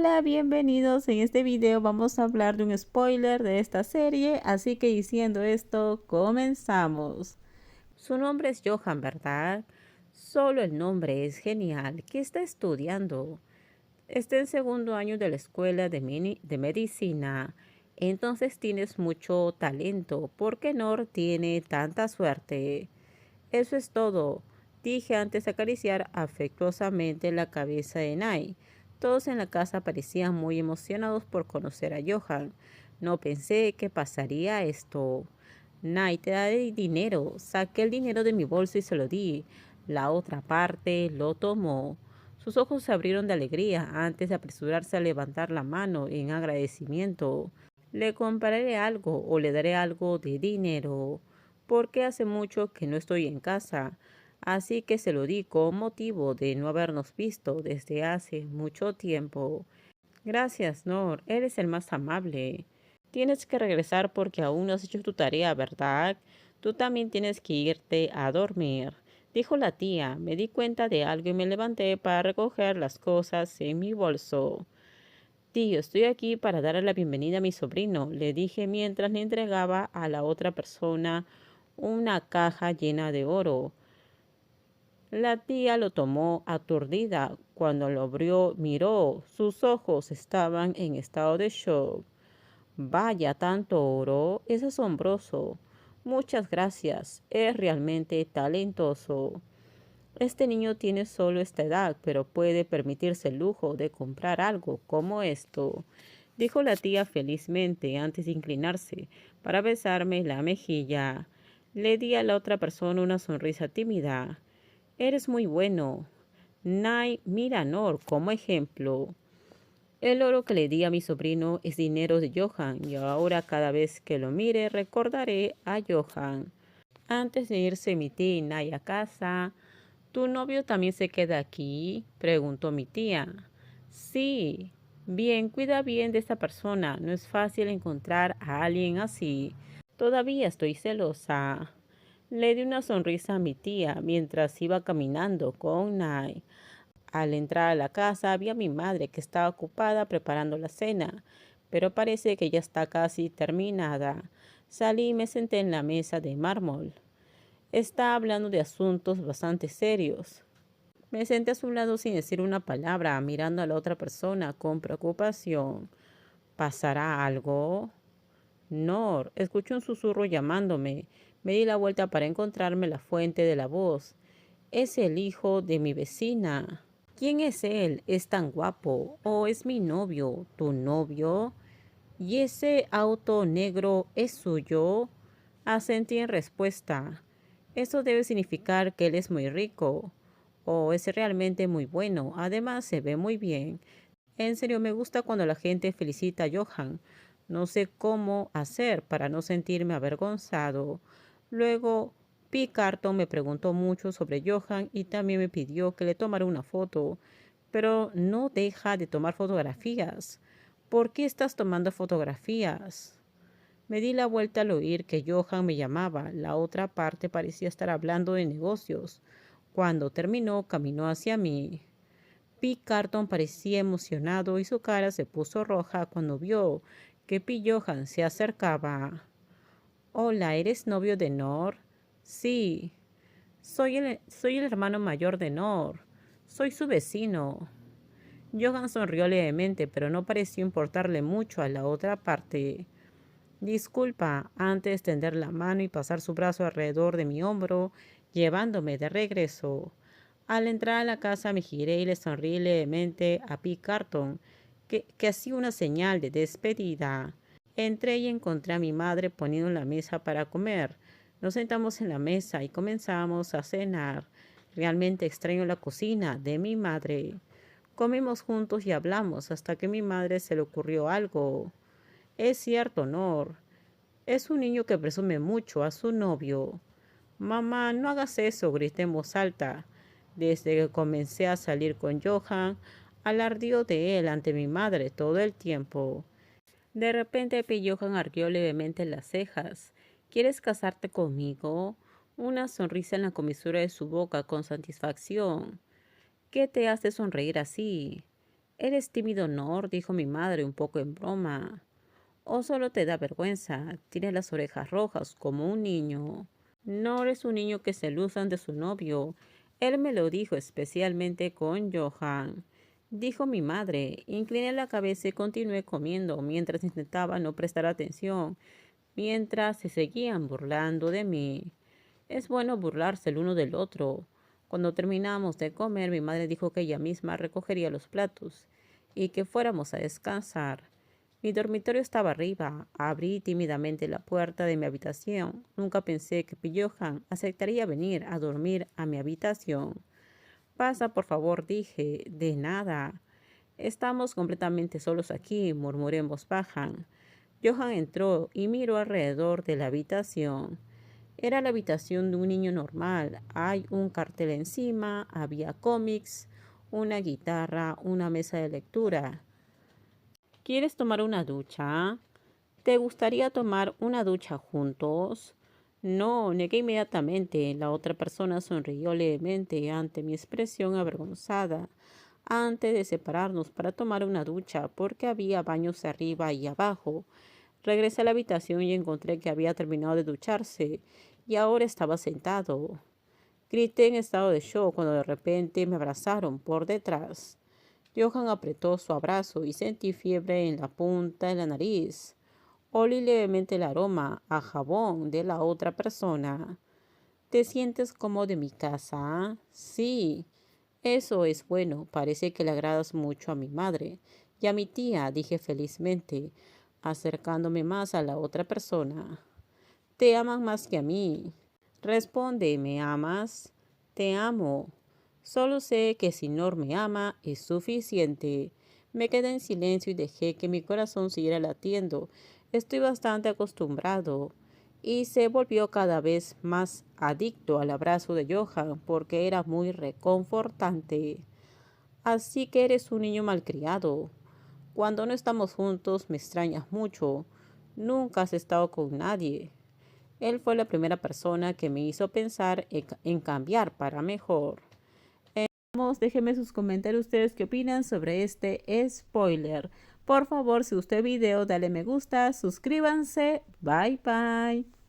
Hola, bienvenidos. En este video vamos a hablar de un spoiler de esta serie, así que diciendo esto, comenzamos. Su nombre es Johan, ¿verdad? Solo el nombre es genial. ¿Qué está estudiando? Está en segundo año de la escuela de medicina. Entonces tienes mucho talento. ¿Por qué Nor tiene tanta suerte? Eso es todo, dije antes de acariciar afectuosamente la cabeza de Nai. Todos en la casa parecían muy emocionados por conocer a Johan. No pensé que pasaría esto. Nai, te daré dinero. Saqué el dinero de mi bolso y se lo di. La otra parte lo tomó. Sus ojos se abrieron de alegría antes de apresurarse a levantar la mano en agradecimiento. Le compraré algo o le daré algo de dinero porque hace mucho que no estoy en casa, así que se lo di con motivo de no habernos visto desde hace mucho tiempo. Gracias, Nor, eres el más amable. Tienes que regresar porque aún no has hecho tu tarea, ¿verdad? Tú también tienes que irte a dormir, dijo la tía. Me di cuenta de algo y me levanté para recoger las cosas en mi bolso. Tío, estoy aquí para darle la bienvenida a mi sobrino, le dije mientras le entregaba a la otra persona una caja llena de oro. La tía lo tomó aturdida. Cuando lo abrió, miró. Sus ojos estaban en estado de shock. Vaya, tanto oro. Es asombroso. Muchas gracias. Es realmente talentoso. Este niño tiene solo esta edad, pero puede permitirse el lujo de comprar algo como esto, dijo la tía felizmente antes de inclinarse para besarme la mejilla. Le di a la otra persona una sonrisa tímida. Eres muy bueno. Nai, mira a Nor como ejemplo. El oro que le di a mi sobrino es dinero de Johan y ahora cada vez que lo mire recordaré a Johan. Antes de irse mi tía y Nai a casa, ¿tu novio también se queda aquí?, preguntó mi tía. Sí. Bien, cuida bien de esta persona. No es fácil encontrar a alguien así. Todavía estoy celosa. Le di una sonrisa a mi tía mientras iba caminando con Nai. Al entrar a la casa vi a mi madre que estaba ocupada preparando la cena, pero parece que ya está casi terminada. Salí y me senté en la mesa de mármol. Está hablando de asuntos bastante serios. Me senté a su lado sin decir una palabra, mirando a la otra persona con preocupación. ¿Pasará algo? Nor, escuché un susurro llamándome. Me di la vuelta para encontrarme la fuente de la voz. Es el hijo de mi vecina. ¿Quién es él? ¿Es tan guapo? ¿O es mi novio? ¿Tu novio? ¿Y ese auto negro es suyo? Asentí en respuesta. Eso debe significar que él es muy rico. O es realmente muy bueno. Además, se ve muy bien. En serio, me gusta cuando la gente felicita a Johan. No sé cómo hacer para no sentirme avergonzado. Luego, P. Carton me preguntó mucho sobre Johan y también me pidió que le tomara una foto. Pero no deja de tomar fotografías. ¿Por qué estás tomando fotografías? Me di la vuelta al oír que Johan me llamaba. La otra parte parecía estar hablando de negocios. Cuando terminó, caminó hacia mí. P. Carton parecía emocionado y su cara se puso roja cuando vio que P. Johan se acercaba. Hola, ¿eres novio de Nor? Sí. Soy el hermano mayor de Nor. Soy su vecino. Johan sonrió levemente, pero no pareció importarle mucho a la otra parte. Disculpa, antes de extender la mano y pasar su brazo alrededor de mi hombro, llevándome de regreso. Al entrar a la casa me giré y le sonreí levemente a P. Carton, que hacía una señal de despedida. Entré y encontré a mi madre poniendo la mesa para comer. Nos sentamos en la mesa y comenzamos a cenar. Realmente extraño la cocina de mi madre. Comimos juntos y hablamos hasta que a mi madre se le ocurrió algo. Es cierto, Nor. Es un niño que presume mucho a su novio. Mamá, no hagas eso, grité en voz alta. Desde que comencé a salir con Johan, alardeó de él ante mi madre todo el tiempo. De repente Johan arqueó levemente las cejas. ¿Quieres casarte conmigo? Una sonrisa en la comisura de su boca con satisfacción. ¿Qué te hace sonreír así? Eres tímido, Nor, dijo mi madre un poco en broma. ¿O solo te da vergüenza? Tienes las orejas rojas como un niño. Nor es un niño que se luce de su novio. Él me lo dijo especialmente con Johan. Dijo mi madre. Incliné la cabeza y continué comiendo mientras intentaba no prestar atención, mientras se seguían burlando de mí. Es bueno burlarse el uno del otro. Cuando terminamos de comer, mi madre dijo que ella misma recogería los platos y que fuéramos a descansar. Mi dormitorio estaba arriba. Abrí tímidamente la puerta de mi habitación. Nunca pensé que Johan aceptaría venir a dormir a mi habitación. Pasa, por favor, dije. De nada. Estamos completamente solos aquí, murmuré en voz baja. Johan entró y miró alrededor de la habitación. Era la habitación de un niño normal. Hay un cartel encima, había cómics, una guitarra, una mesa de lectura. ¿Quieres tomar una ducha? ¿Te gustaría tomar una ducha juntos? No, negué inmediatamente. La otra persona sonrió levemente ante mi expresión avergonzada. Antes de separarnos para tomar una ducha, porque había baños arriba y abajo. Regresé a la habitación y encontré que había terminado de ducharse y ahora estaba sentado. Grité en estado de shock cuando de repente me abrazaron por detrás. Johan apretó su abrazo y sentí fiebre en la punta de la nariz. Olí levemente el aroma a jabón de la otra persona. ¿Te sientes como de mi casa? Sí. Eso es bueno. Parece que le agradas mucho a mi madre y a mi tía, dije felizmente, acercándome más a la otra persona. Te aman más que a mí. Responde, ¿me amas? Te amo. Solo sé que si Nor me ama es suficiente. Me quedé en silencio y dejé que mi corazón siguiera latiendo. Estoy bastante acostumbrado. Y se volvió cada vez más adicto al abrazo de Johan porque era muy reconfortante. Así que eres un niño malcriado. Cuando no estamos juntos me extrañas mucho. Nunca has estado con nadie. Él fue la primera persona que me hizo pensar en cambiar para mejor. Déjenme sus comentarios ustedes qué opinan sobre este spoiler. Por favor, si gustó el video, dale me gusta, suscríbanse. Bye bye.